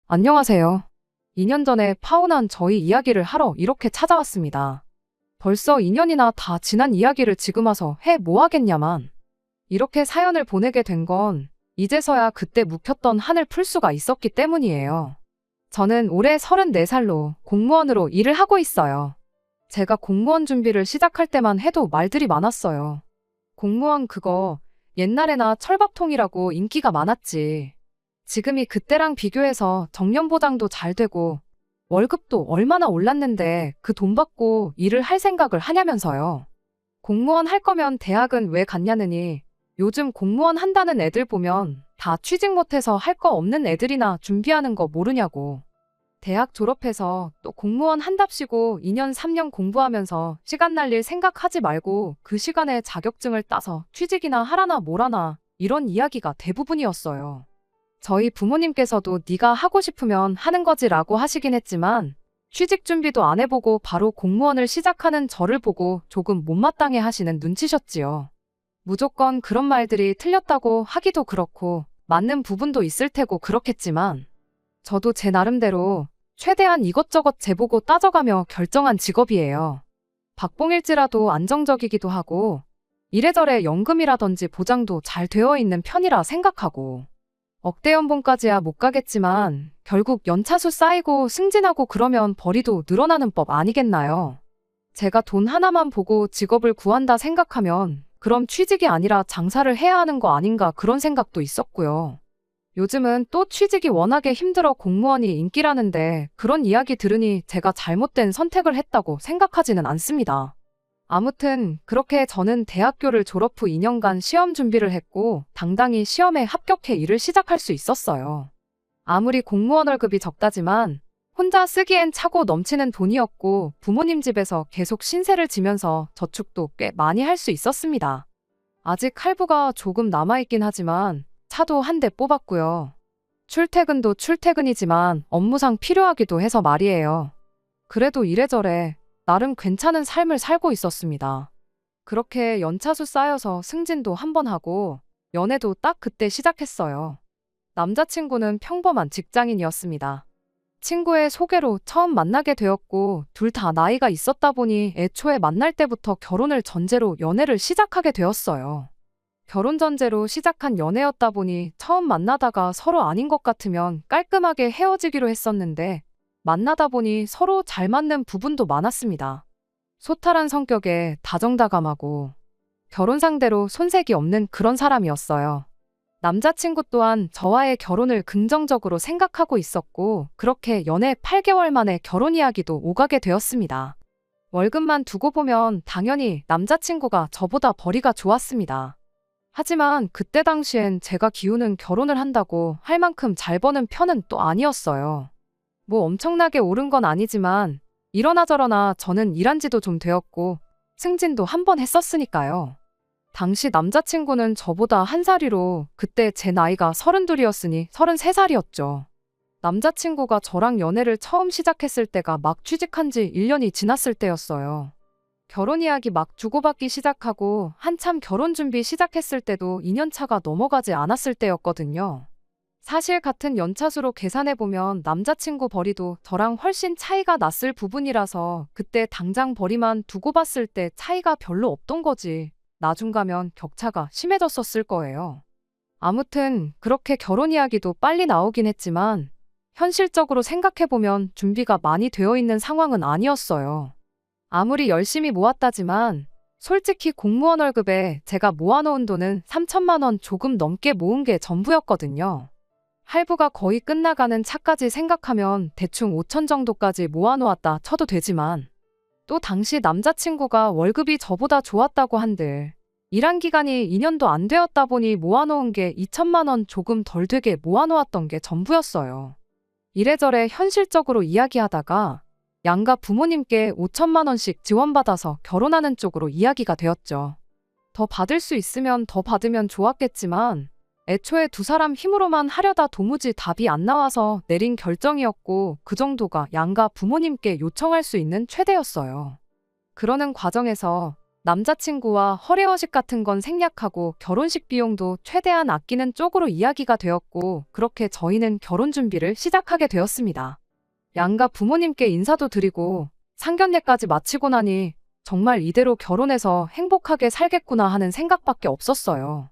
안녕하세요. 2년 전에 파혼한 저희 이야기를 하러 이렇게 찾아왔습니다. 벌써 2년이나 다 지난 이야기를 지금 와서 해 뭐 하겠냐만. 이렇게 사연을 보내게 된 건 이제서야 그때 묵혔던 한을 풀 수가 있었기 때문이에요. 저는 올해 34살로 공무원으로 일을 하고 있어요. 제가 공무원 준비를 시작할 때만 해도 말들이 많았어요. 공무원 그거 옛날에나 철밥통이라고 인기가 많았지. 지금이 그때랑 비교해서 정년보장도 잘 되고 월급도 얼마나 올랐는데 그 돈 받고 일을 할 생각을 하냐면서요. 공무원 할 거면 대학은 왜 갔냐느니 요즘 공무원 한다는 애들 보면 다 취직 못해서 할 거 없는 애들이나 준비하는 거 모르냐고. 대학 졸업해서 또 공무원 한답시고 2년 3년 공부하면서 시간 날릴 생각하지 말고 그 시간에 자격증을 따서 취직이나 하라나 뭐라나 이런 이야기가 대부분이었어요. 저희 부모님께서도 네가 하고 싶으면 하는 거지라고 하시긴 했지만 취직 준비도 안 해보고 바로 공무원을 시작하는 저를 보고 조금 못마땅해 하시는 눈치셨지요. 무조건 그런 말들이 틀렸다고 하기도 그렇고 맞는 부분도 있을 테고 그렇겠지만 저도 제 나름대로 최대한 이것저것 재보고 따져가며 결정한 직업이에요. 박봉일지라도 안정적이기도 하고 이래저래 연금이라든지 보장도 잘 되어 있는 편이라 생각하고 억대 연봉까지야 못 가겠지만 결국 연차수 쌓이고 승진하고 그러면 벌이도 늘어나는 법 아니겠나요? 제가 돈 하나만 보고 직업을 구한다 생각하면 그럼 취직이 아니라 장사를 해야 하는 거 아닌가 그런 생각도 있었고요. 요즘은 또 취직이 워낙에 힘들어 공무원이 인기라는데 그런 이야기 들으니 제가 잘못된 선택을 했다고 생각하지는 않습니다. 아무튼 그렇게 저는 대학교를 졸업 후 2년간 시험 준비를 했고 당당히 시험에 합격해 일을 시작할 수 있었어요. 아무리 공무원 월급이 적다지만 혼자 쓰기엔 차고 넘치는 돈이었고 부모님 집에서 계속 신세를 지면서 저축도 꽤 많이 할 수 있었습니다. 아직 할부가 조금 남아있긴 하지만 차도 한 대 뽑았고요. 출퇴근도 출퇴근이지만 업무상 필요하기도 해서 말이에요. 그래도 이래저래 나름 괜찮은 삶을 살고 있었습니다. 그렇게 연차수 쌓여서 승진도 한 번 하고 연애도 딱 그때 시작했어요. 남자친구는 평범한 직장인이었습니다. 친구의 소개로 처음 만나게 되었고 둘 다 나이가 있었다 보니 애초에 만날 때부터 결혼을 전제로 연애를 시작하게 되었어요. 결혼 전제로 시작한 연애였다 보니 처음 만나다가 서로 아닌 것 같으면 깔끔하게 헤어지기로 했었는데 만나다 보니 서로 잘 맞는 부분도 많았습니다. 소탈한 성격에 다정다감하고 결혼 상대로 손색이 없는 그런 사람이었어요. 남자친구 또한 저와의 결혼을 긍정적으로 생각하고 있었고 그렇게 연애 8개월 만에 결혼 이야기도 오가게 되었습니다. 월급만 두고 보면 당연히 남자친구가 저보다 벌이가 좋았습니다. 하지만 그때 당시엔 제가 기우는 결혼을 한다고 할 만큼 잘 버는 편은 또 아니었어요. 뭐 엄청나게 오른 건 아니지만 이러나 저러나 저는 일한 지도 좀 되었고 승진도 한 번 했었으니까요. 당시 남자친구는 저보다 한 살 위로 그때 제 나이가 32이었으니 33살이었죠. 남자친구가 저랑 연애를 처음 시작했을 때가 막 취직한 지 1년이 지났을 때였어요. 결혼 이야기 막 주고받기 시작하고 한참 결혼 준비 시작했을 때도 2년 차가 넘어가지 않았을 때였거든요. 사실 같은 연차수로 계산해보면 남자친구 벌이도 저랑 훨씬 차이가 났을 부분이라서 그때 당장 벌이만 두고 봤을 때 차이가 별로 없던 거지. 나중 가면 격차가 심해졌었을 거예요. 아무튼 그렇게 결혼 이야기도 빨리 나오긴 했지만 현실적으로 생각해보면 준비가 많이 되어 있는 상황은 아니었어요. 아무리 열심히 모았다지만 솔직히 공무원 월급에 제가 모아놓은 돈은 3천만 원 조금 넘게 모은 게 전부였거든요. 할부가 거의 끝나가는 차까지 생각하면 대충 5천 정도까지 모아놓았다 쳐도 되지만 또 당시 남자친구가 월급이 저보다 좋았다고 한들 일한 기간이 2년도 안 되었다 보니 모아놓은 게 2천만 원 조금 덜 되게 모아놓았던 게 전부였어요. 이래저래 현실적으로 이야기하다가 양가 부모님께 5천만 원씩 지원받아서 결혼하는 쪽으로 이야기가 되었죠. 더 받을 수 있으면 더 받으면 좋았겠지만 애초에 두 사람 힘으로만 하려다 도무지 답이 안 나와서 내린 결정이었고 그 정도가 양가 부모님께 요청할 수 있는 최대였어요. 그러는 과정에서 남자친구와 허례허식 같은 건 생략하고 결혼식 비용도 최대한 아끼는 쪽으로 이야기가 되었고, 그렇게 저희는 결혼 준비를 시작하게 되었습니다. 양가 부모님께 인사도 드리고 상견례까지 마치고 나니 정말 이대로 결혼해서 행복하게 살겠구나 하는 생각밖에 없었어요.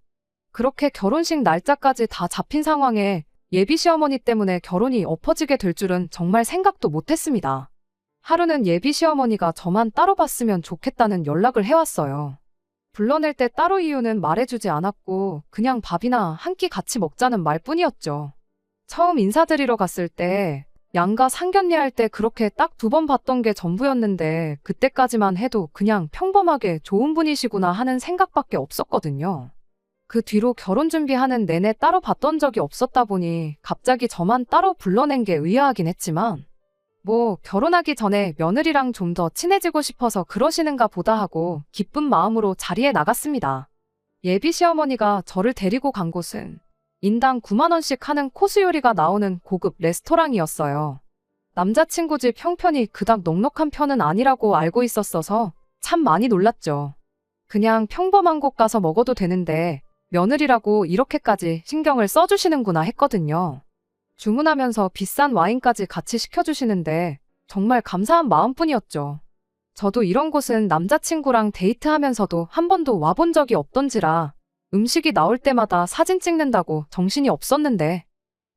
그렇게 결혼식 날짜까지 다 잡힌 상황에 예비 시어머니 때문에 결혼이 엎어지게 될 줄은 정말 생각도 못했습니다. 하루는 예비 시어머니가 저만 따로 봤으면 좋겠다는 연락을 해왔어요. 불러낼 때 따로 이유는 말해주지 않았고 그냥 밥이나 한 끼 같이 먹자는 말뿐이었죠. 처음 인사드리러 갔을 때 양가 상견례할 때 그렇게 딱 2번 봤던 게 전부였는데 그때까지만 해도 그냥 평범하게 좋은 분이시구나 하는 생각밖에 없었거든요. 그 뒤로 결혼 준비하는 내내 따로 봤던 적이 없었다 보니 갑자기 저만 따로 불러낸 게 의아하긴 했지만 결혼하기 전에 며느리랑 좀 더 친해지고 싶어서 그러시는가 보다 하고 기쁜 마음으로 자리에 나갔습니다. 예비 시어머니가 저를 데리고 간 곳은 인당 9만 원씩 하는 코스 요리가 나오는 고급 레스토랑이었어요. 남자친구 집 형편이 그닥 넉넉한 편은 아니라고 알고 있었어서 참 많이 놀랐죠. 그냥 평범한 곳 가서 먹어도 되는데 며느리라고 이렇게까지 신경을 써주시는구나 했거든요. 주문하면서 비싼 와인까지 같이 시켜주시는데 정말 감사한 마음뿐이었죠. 저도 이런 곳은 남자친구랑 데이트하면서도 한 번도 와본 적이 없던지라 음식이 나올 때마다 사진 찍는다고 정신이 없었는데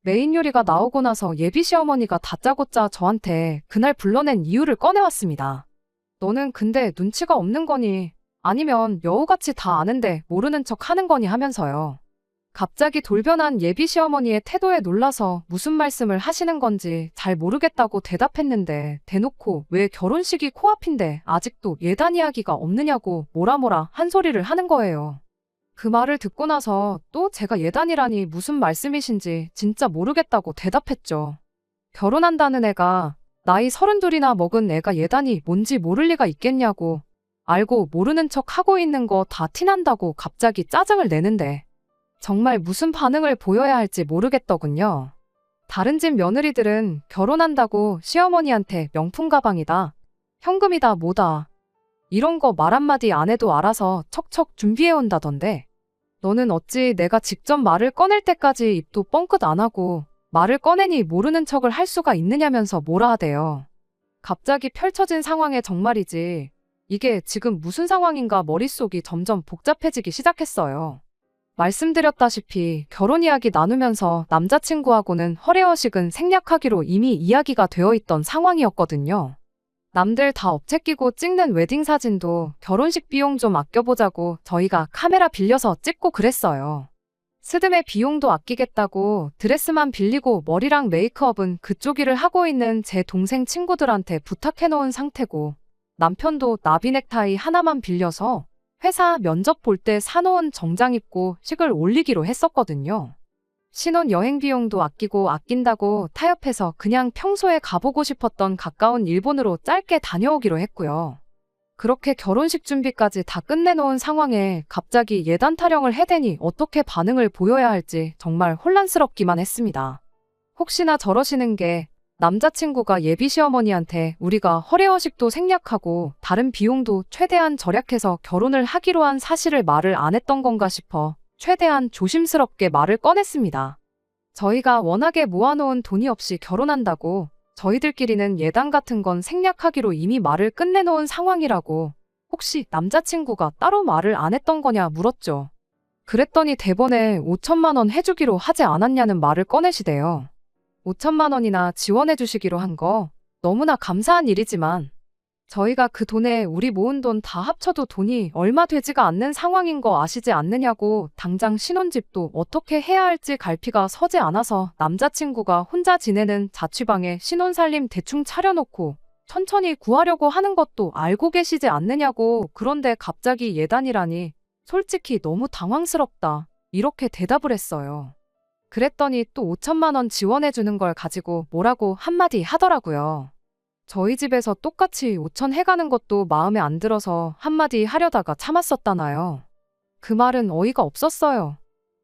메인 요리가 나오고 나서 예비 시어머니가 다짜고짜 저한테 그날 불러낸 이유를 꺼내왔습니다. 너는 근데 눈치가 없는 거니? 아니면 여우같이 다 아는데 모르는 척 하는 거니 하면서요. 갑자기 돌변한 예비 시어머니의 태도에 놀라서 무슨 말씀을 하시는 건지 잘 모르겠다고 대답했는데 대놓고 왜 결혼식이 코앞인데 아직도 예단 이야기가 없느냐고 뭐라 한 소리를 하는 거예요. 그 말을 듣고 나서 또 제가 예단이라니 무슨 말씀이신지 진짜 모르겠다고 대답했죠. 결혼한다는 애가 나이 32이나 먹은 애가 예단이 뭔지 모를 리가 있겠냐고 알고 모르는 척 하고 있는 거 다 티난다고 갑자기 짜증을 내는데 정말 무슨 반응을 보여야 할지 모르겠더군요. 다른 집 며느리들은 결혼한다고 시어머니한테 명품 가방이다, 현금이다 뭐다 이런 거 말 한마디 안 해도 알아서 척척 준비해온다던데 너는 어찌 내가 직접 말을 꺼낼 때까지 입도 뻥끗 안 하고 말을 꺼내니 모르는 척을 할 수가 있느냐면서 뭐라 하대요. 갑자기 펼쳐진 상황에 정말이지 이게 지금 무슨 상황인가 머릿속이 점점 복잡해지기 시작했어요. 말씀드렸다시피 결혼 이야기 나누면서 남자친구하고는 허례허식은 생략하기로 이미 이야기가 되어 있던 상황이었거든요. 남들 다 업체 끼고 찍는 웨딩 사진도 결혼식 비용 좀 아껴보자고 저희가 카메라 빌려서 찍고 그랬어요. 스드메 비용도 아끼겠다고 드레스만 빌리고 머리랑 메이크업은 그쪽 일을 하고 있는 제 동생 친구들한테 부탁해놓은 상태고 남편도 나비 넥타이 하나만 빌려서 회사 면접 볼 때 사놓은 정장 입고 식을 올리기로 했었거든요. 신혼여행 비용도 아낀다고 타협해서 그냥 평소에 가보고 싶었던 가까운 일본으로 짧게 다녀오기로 했고요. 그렇게 결혼식 준비까지 다 끝내놓은 상황에 갑자기 예단 타령을 해대니 어떻게 반응을 보여야 할지 정말 혼란스럽기만 했습니다. 혹시나 저러시는 게 남자친구가 예비 시어머니한테 우리가 허례허식도 생략하고 다른 비용도 최대한 절약해서 결혼을 하기로 한 사실을 말을 안 했던 건가 싶어 최대한 조심스럽게 말을 꺼냈습니다. 저희가 워낙에 모아놓은 돈이 없이 결혼한다고 저희들끼리는 예단 같은 건 생략하기로 이미 말을 끝내놓은 상황이라고 혹시 남자친구가 따로 말을 안 했던 거냐 물었죠. 그랬더니 대본에 5천만 원 해주기로 하지 않았냐는 말을 꺼내시대요. 5천만 원이나 지원해 주시기로 한 거 너무나 감사한 일이지만 저희가 그 돈에 우리 모은 돈 다 합쳐도 돈이 얼마 되지가 않는 상황인 거 아시지 않느냐고 당장 신혼집도 어떻게 해야 할지 갈피가 서지 않아서 남자친구가 혼자 지내는 자취방에 신혼살림 대충 차려놓고 천천히 구하려고 하는 것도 알고 계시지 않느냐고 그런데 갑자기 예단이라니 솔직히 너무 당황스럽다 이렇게 대답을 했어요. 그랬더니 또 5천만 원 지원해주는 걸 가지고 뭐라고 한마디 하더라고요. 저희 집에서 똑같이 5천 해가는 것도 마음에 안 들어서 한마디 하려다가 참았었다나요. 그 말은 어이가 없었어요.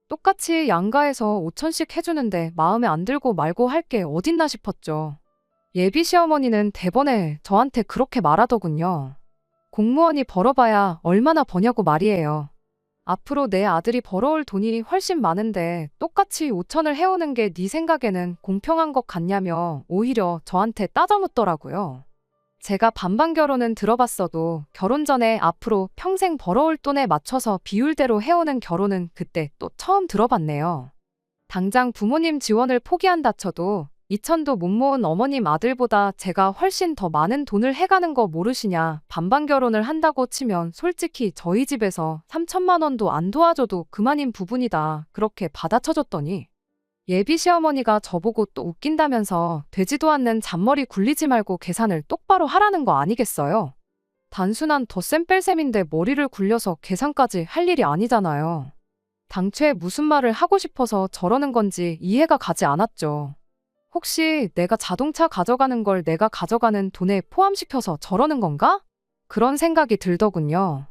똑같이 양가에서 5천씩 해주는데 마음에 안 들고 말고 할 게 어딨나 싶었죠. 예비 시어머니는 대번에 저한테 그렇게 말하더군요. 공무원이 벌어봐야 얼마나 버냐고 말이에요. 앞으로 내 아들이 벌어올 돈이 훨씬 많은데 똑같이 5천을 해오는 게 네 생각에는 공평한 것 같냐며 오히려 저한테 따져묻더라고요. 제가 반반 결혼은 들어봤어도 결혼 전에 앞으로 평생 벌어올 돈에 맞춰서 비율대로 해오는 결혼은 그때 또 처음 들어봤네요. 당장 부모님 지원을 포기한다 쳐도 2천도 못 모은 어머님 아들보다 제가 훨씬 더 많은 돈을 해가는 거 모르시냐. 반반 결혼을 한다고 치면 솔직히 저희 집에서 3천만 원도 안 도와줘도 그만인 부분이다. 그렇게 받아쳐줬더니 예비 시어머니가 저보고 또 웃긴다면서 되지도 않는 잔머리 굴리지 말고 계산을 똑바로 하라는 거 아니겠어요? 단순한 덧셈 뺄셈인데 머리를 굴려서 계산까지 할 일이 아니잖아요. 당최 무슨 말을 하고 싶어서 저러는 건지 이해가 가지 않았죠. 혹시 내가 자동차 가져가는 걸 내가 가져가는 돈에 포함시켜서 저러는 건가? 그런 생각이 들더군요.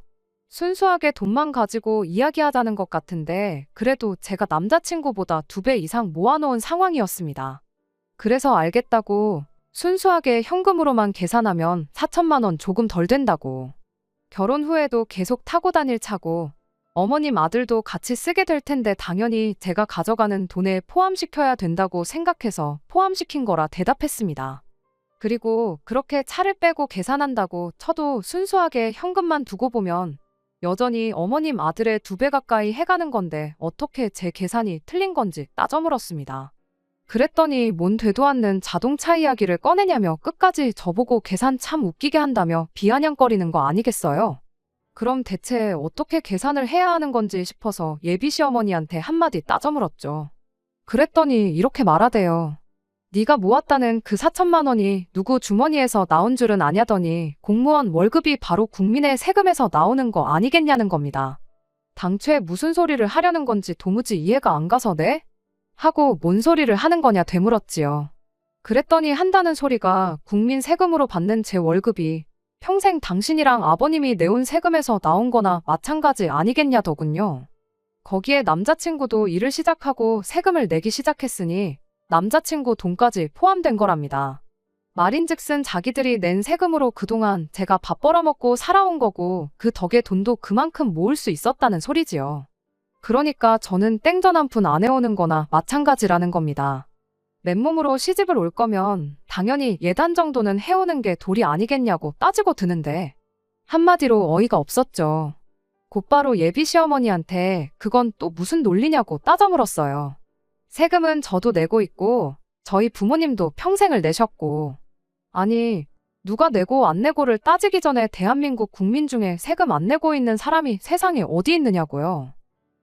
순수하게 돈만 가지고 이야기하자는 것 같은데 그래도 제가 남자친구보다 2배 이상 모아놓은 상황이었습니다. 그래서 알겠다고 순수하게 현금으로만 계산하면 4천만 원 조금 덜 된다고. 결혼 후에도 계속 타고 다닐 차고 어머님 아들도 같이 쓰게 될 텐데 당연히 제가 가져가는 돈에 포함시켜야 된다고 생각해서 포함시킨 거라 대답했습니다. 그리고 그렇게 차를 빼고 계산한다고 쳐도 순수하게 현금만 두고 보면 여전히 어머님 아들의 2배 가까이 해가는 건데 어떻게 제 계산이 틀린 건지 따져 물었습니다. 그랬더니 뭔 되도 않는 자동차 이야기를 꺼내냐며 끝까지 저보고 계산 참 웃기게 한다며 비아냥거리는 거 아니겠어요? 그럼 대체 어떻게 계산을 해야 하는 건지 싶어서 예비 시어머니한테 한마디 따져 물었죠. 그랬더니 이렇게 말하대요. 네가 모았다는 그 4천만 원이 누구 주머니에서 나온 줄은 아냐더니 공무원 월급이 바로 국민의 세금에서 나오는 거 아니겠냐는 겁니다. 당최 무슨 소리를 하려는 건지 도무지 이해가 안 가서 네? 하고 뭔 소리를 하는 거냐 되물었지요. 그랬더니 한다는 소리가 국민 세금으로 받는 제 월급이 평생 당신이랑 아버님이 내온 세금에서 나온 거나 마찬가지 아니겠냐더군요. 거기에 남자친구도 일을 시작하고 세금을 내기 시작했으니 남자친구 돈까지 포함된 거랍니다. 말인즉슨 자기들이 낸 세금으로 그동안 제가 밥 벌어먹고 살아온 거고 그 덕에 돈도 그만큼 모을 수 있었다는 소리지요. 그러니까 저는 땡전 한 푼 안 해오는 거나 마찬가지라는 겁니다. 맨몸으로 시집을 올 거면 당연히 예단 정도는 해오는 게 도리 아니겠냐고 따지고 드는데 한마디로 어이가 없었죠. 곧바로 예비 시어머니한테 그건 또 무슨 논리냐고 따져 물었어요. 세금은 저도 내고 있고 저희 부모님도 평생을 내셨고 아니 누가 내고 안 내고를 따지기 전에 대한민국 국민 중에 세금 안 내고 있는 사람이 세상에 어디 있느냐고요.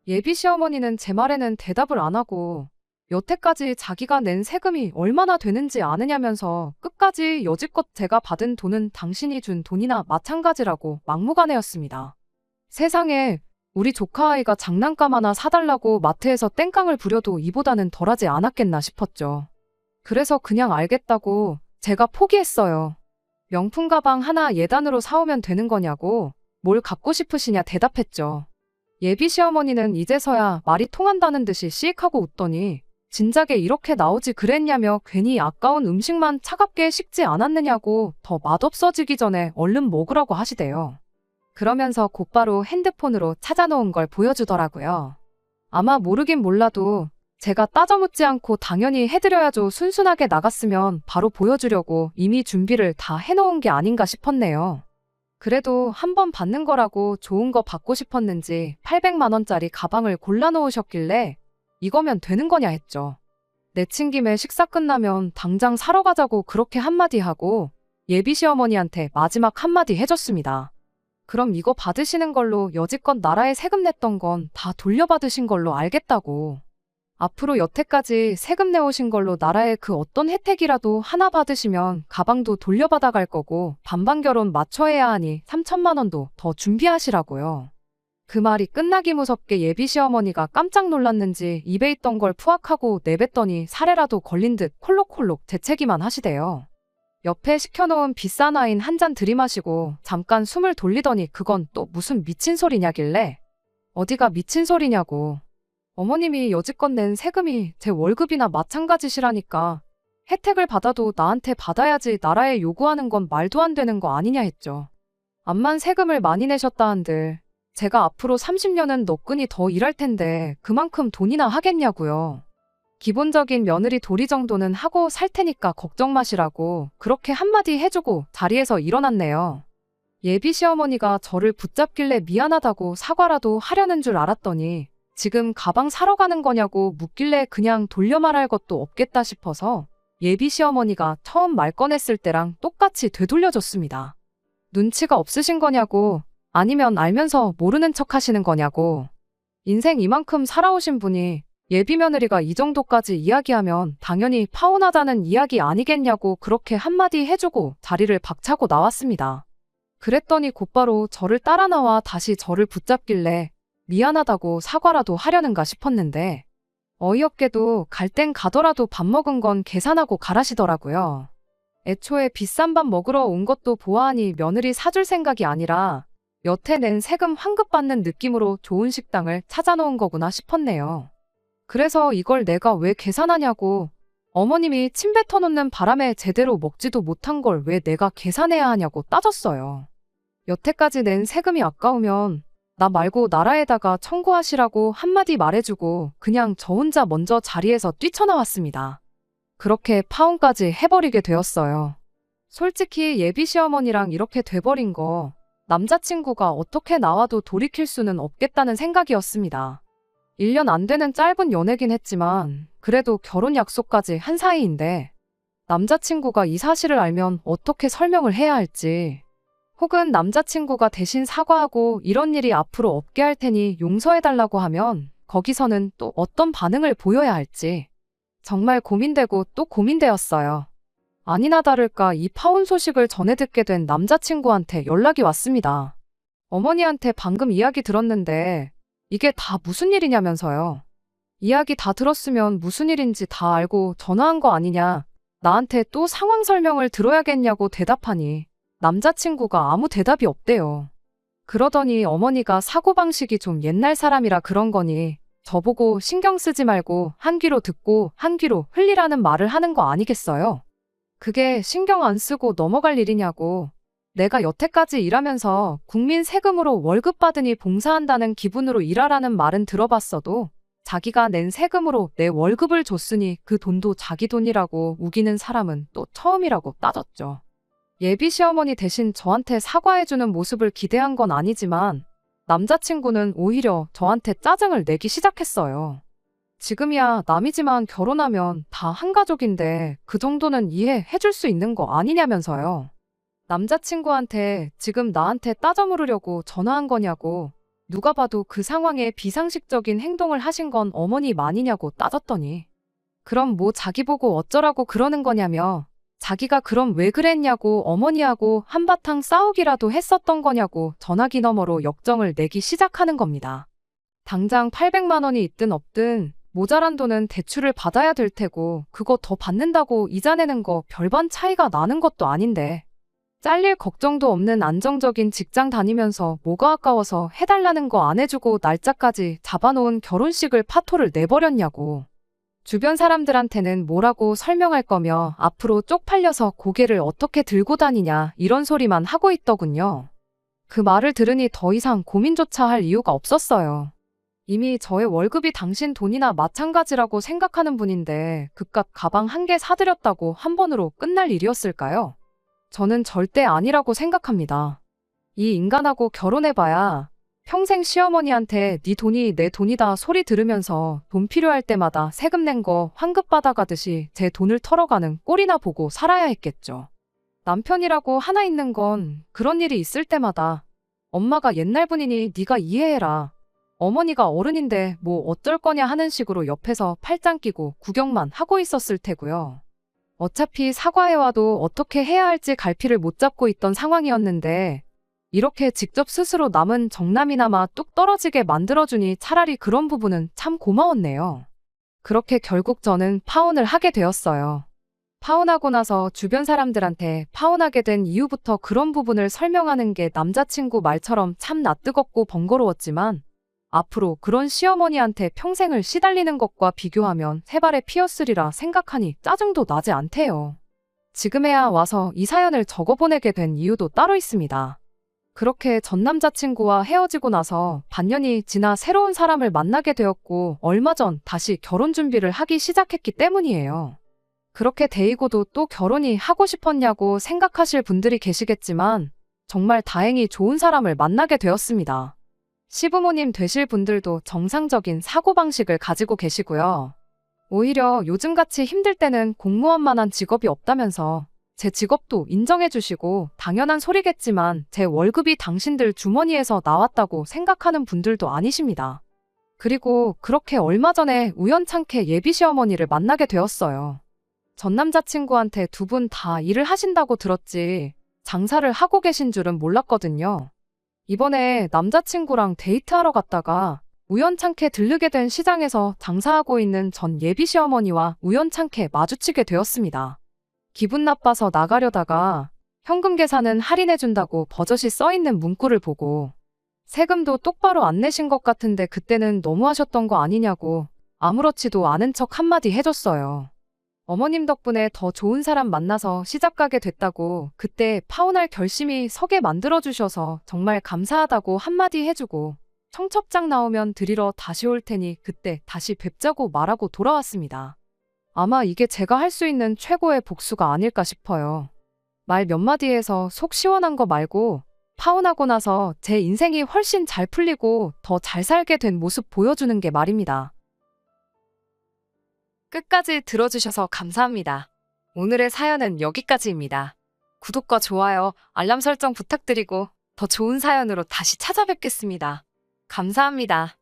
예비 시어머니는 제 말에는 대답을 안 하고 여태까지 자기가 낸 세금이 얼마나 되는지 아느냐면서 끝까지 여지껏 제가 받은 돈은 당신이 준 돈이나 마찬가지라고 막무가내였습니다. 세상에 우리 조카 아이가 장난감 하나 사달라고 마트에서 땡깡을 부려도 이보다는 덜하지 않았겠나 싶었죠. 그래서 그냥 알겠다고 제가 포기했어요. 명품 가방 하나 예단으로 사오면 되는 거냐고 뭘 갖고 싶으시냐 대답했죠. 예비 시어머니는 이제서야 말이 통한다는 듯이 씩 하고 웃더니 진작에 이렇게 나오지 그랬냐며 괜히 아까운 음식만 차갑게 식지 않았느냐고 더 맛없어지기 전에 얼른 먹으라고 하시대요. 그러면서 곧바로 핸드폰으로 찾아놓은 걸 보여주더라고요. 아마 모르긴 몰라도 제가 따져묻지 않고 당연히 해드려야죠 순순하게 나갔으면 바로 보여주려고 이미 준비를 다 해놓은 게 아닌가 싶었네요. 그래도 한 번 받는 거라고 좋은 거 받고 싶었는지 800만 원짜리 가방을 골라놓으셨길래 이거면 되는 거냐 했죠. 내친 김에 식사 끝나면 당장 사러 가자고 그렇게 한마디 하고 예비 시어머니한테 마지막 한마디 해줬습니다. 그럼 이거 받으시는 걸로 여지껏 나라에 세금 냈던 건 다 돌려받으신 걸로 알겠다고. 앞으로 여태까지 세금 내오신 걸로 나라의 그 어떤 혜택이라도 하나 받으시면 가방도 돌려받아 갈 거고 반반 결혼 맞춰야 하니 3천만 원도 더 준비하시라고요. 그 말이 끝나기 무섭게 예비 시어머니가 깜짝 놀랐는지 입에 있던 걸 푸악하고 내뱉더니 사례라도 걸린 듯 콜록콜록 재채기만 하시대요. 옆에 시켜놓은 비싼 와인 한 잔 들이마시고 잠깐 숨을 돌리더니 그건 또 무슨 미친 소리냐길래 어디가 미친 소리냐고. 어머님이 여지껏 낸 세금이 제 월급이나 마찬가지시라니까 혜택을 받아도 나한테 받아야지 나라에 요구하는 건 말도 안 되는 거 아니냐 했죠. 암만 세금을 많이 내셨다 한들 제가 앞으로 30년은 너끈히 더 일할 텐데 그만큼 돈이나 하겠냐고요. 기본적인 며느리 도리 정도는 하고 살 테니까 걱정 마시라고 그렇게 한마디 해주고 자리에서 일어났네요. 예비 시어머니가 저를 붙잡길래 미안하다고 사과라도 하려는 줄 알았더니 지금 가방 사러 가는 거냐고 묻길래 그냥 돌려 말할 것도 없겠다 싶어서 예비 시어머니가 처음 말 꺼냈을 때랑 똑같이 되돌려줬습니다. 눈치가 없으신 거냐고, 아니면 알면서 모르는 척 하시는 거냐고. 인생 이만큼 살아오신 분이 예비 며느리가 이 정도까지 이야기하면 당연히 파혼하자는 이야기 아니겠냐고 그렇게 한마디 해주고 자리를 박차고 나왔습니다. 그랬더니 곧바로 저를 따라 나와 다시 저를 붙잡길래 미안하다고 사과라도 하려는가 싶었는데 어이없게도 갈 땐 가더라도 밥 먹은 건 계산하고 가라시더라고요. 애초에 비싼 밥 먹으러 온 것도 보아하니 며느리 사줄 생각이 아니라 여태 낸 세금 환급 받는 느낌으로 좋은 식당을 찾아놓은 거구나 싶었네요. 그래서 이걸 내가 왜 계산하냐고, 어머님이 침 뱉어놓는 바람에 제대로 먹지도 못한 걸 왜 내가 계산해야 하냐고 따졌어요. 여태까지 낸 세금이 아까우면 나 말고 나라에다가 청구하시라고 한마디 말해주고 그냥 저 혼자 먼저 자리에서 뛰쳐나왔습니다. 그렇게 파혼까지 해버리게 되었어요. 솔직히 예비 시어머니랑 이렇게 돼버린 거 남자친구가 어떻게 나와도 돌이킬 수는 없겠다는 생각이었습니다. 1년 안 되는 짧은 연애긴 했지만 그래도 결혼 약속까지 한 사이인데 남자친구가 이 사실을 알면 어떻게 설명을 해야 할지, 혹은 남자친구가 대신 사과하고 이런 일이 앞으로 없게 할 테니 용서해달라고 하면 거기서는 또 어떤 반응을 보여야 할지 정말 고민되고 또 고민되었어요. 아니나 다를까 이 파혼 소식을 전해 듣게 된 남자친구한테 연락이 왔습니다. 어머니한테 방금 이야기 들었는데 이게 다 무슨 일이냐면서요. 이야기 다 들었으면 무슨 일인지 다 알고 전화한 거 아니냐, 나한테 또 상황 설명을 들어야겠냐고 대답하니 남자친구가 아무 대답이 없대요. 그러더니 어머니가 사고방식이 좀 옛날 사람이라 그런 거니 저보고 신경 쓰지 말고 한 귀로 듣고 한 귀로 흘리라는 말을 하는 거 아니겠어요? 그게 신경 안 쓰고 넘어갈 일이냐고. 내가 여태까지 일하면서 국민 세금으로 월급 받으니 봉사한다는 기분으로 일하라는 말은 들어봤어도 자기가 낸 세금으로 내 월급을 줬으니 그 돈도 자기 돈이라고 우기는 사람은 또 처음이라고 따졌죠. 예비 시어머니 대신 저한테 사과해주는 모습을 기대한 건 아니지만 남자친구는 오히려 저한테 짜증을 내기 시작했어요. 지금이야 남이지만 결혼하면 다 한 가족인데 그 정도는 이해해줄 수 있는 거 아니냐면서요. 남자친구한테 지금 나한테 따져 물으려고 전화한 거냐고, 누가 봐도 그 상황에 비상식적인 행동을 하신 건 어머님 아니냐고 따졌더니 그럼 뭐 자기 보고 어쩌라고 그러는 거냐며, 자기가 그럼 왜 그랬냐고 어머니하고 한바탕 싸우기라도 했었던 거냐고 전화기 너머로 역정을 내기 시작하는 겁니다. 당장 800만 원이 있든 없든 모자란 돈은 대출을 받아야 될 테고 그거 더 받는다고 이자 내는 거 별반 차이가 나는 것도 아닌데 잘릴 걱정도 없는 안정적인 직장 다니면서 뭐가 아까워서 해달라는 거 안 해주고 날짜까지 잡아놓은 결혼식을 파토를 내버렸냐고. 주변 사람들한테는 뭐라고 설명할 거며 앞으로 쪽팔려서 고개를 어떻게 들고 다니냐 이런 소리만 하고 있더군요. 그 말을 들으니 더 이상 고민조차 할 이유가 없었어요. 이미 저의 월급이 당신 돈이나 마찬가지라고 생각하는 분인데 그깟 가방 한 개 사드렸다고 한 번으로 끝날 일이었을까요? 저는 절대 아니라고 생각합니다. 이 인간하고 결혼해봐야 평생 시어머니한테 네 돈이 내 돈이다 소리 들으면서 돈 필요할 때마다 세금 낸 거 환급 받아가듯이 제 돈을 털어가는 꼴이나 보고 살아야 했겠죠. 남편이라고 하나 있는 건 그런 일이 있을 때마다 엄마가 옛날 분이니 네가 이해해라, 어머니가 어른인데 뭐 어쩔 거냐 하는 식으로 옆에서 팔짱 끼고 구경만 하고 있었을 테고요. 어차피 사과해와도 어떻게 해야 할지 갈피를 못 잡고 있던 상황이었는데 이렇게 직접 스스로 남은 정남이나마 뚝 떨어지게 만들어주니 차라리 그런 부분은 참 고마웠네요. 그렇게 결국 저는 파혼을 하게 되었어요. 파혼하고 나서 주변 사람들한테 파혼하게 된 이유부터 그런 부분을 설명하는 게 남자친구 말처럼 참 낯뜨겁고 번거로웠지만 앞으로 그런 시어머니한테 평생을 시달리는 것과 비교하면 세 발의 피었으리라 생각하니 짜증도 나지 않대요. 지금에야 와서 이 사연을 적어보내게 된 이유도 따로 있습니다. 그렇게 전 남자친구와 헤어지고 나서 반년이 지나 새로운 사람을 만나게 되었고 얼마 전 다시 결혼 준비를 하기 시작했기 때문이에요. 그렇게 데이고도 또 결혼이 하고 싶었냐고 생각하실 분들이 계시겠지만 정말 다행히 좋은 사람을 만나게 되었습니다. 시부모님 되실 분들도 정상적인 사고방식을 가지고 계시고요. 오히려 요즘같이 힘들 때는 공무원만한 직업이 없다면서 제 직업도 인정해 주시고 당연한 소리겠지만 제 월급이 당신들 주머니에서 나왔다고 생각하는 분들도 아니십니다. 그리고 그렇게 얼마 전에 우연찮게 예비 시어머니를 만나게 되었어요. 전 남자친구한테 두 분 다 일을 하신다고 들었지 장사를 하고 계신 줄은 몰랐거든요. 이번에 남자친구랑 데이트하러 갔다가 우연찮게 들르게 된 시장에서 장사하고 있는 전 예비 시어머니와 우연찮게 마주치게 되었습니다. 기분 나빠서 나가려다가 현금 계산은 할인해준다고 버젓이 써있는 문구를 보고 세금도 똑바로 안 내신 것 같은데 그때는 너무하셨던 거 아니냐고 아무렇지도 않은 척 한마디 해줬어요. 어머님 덕분에 더 좋은 사람 만나서 시집가게 됐다고 그때 파혼할 결심이 서게 만들어주셔서 정말 감사하다고 한마디 해주고 청첩장 나오면 드리러 다시 올 테니 그때 다시 뵙자고 말하고 돌아왔습니다. 아마 이게 제가 할 수 있는 최고의 복수가 아닐까 싶어요. 말 몇 마디에서 속 시원한 거 말고 파혼하고 나서 제 인생이 훨씬 잘 풀리고 더 잘 살게 된 모습 보여주는 게 말입니다. 끝까지 들어주셔서 감사합니다. 오늘의 사연은 여기까지입니다. 구독과 좋아요, 알람 설정 부탁드리고 더 좋은 사연으로 다시 찾아뵙겠습니다. 감사합니다.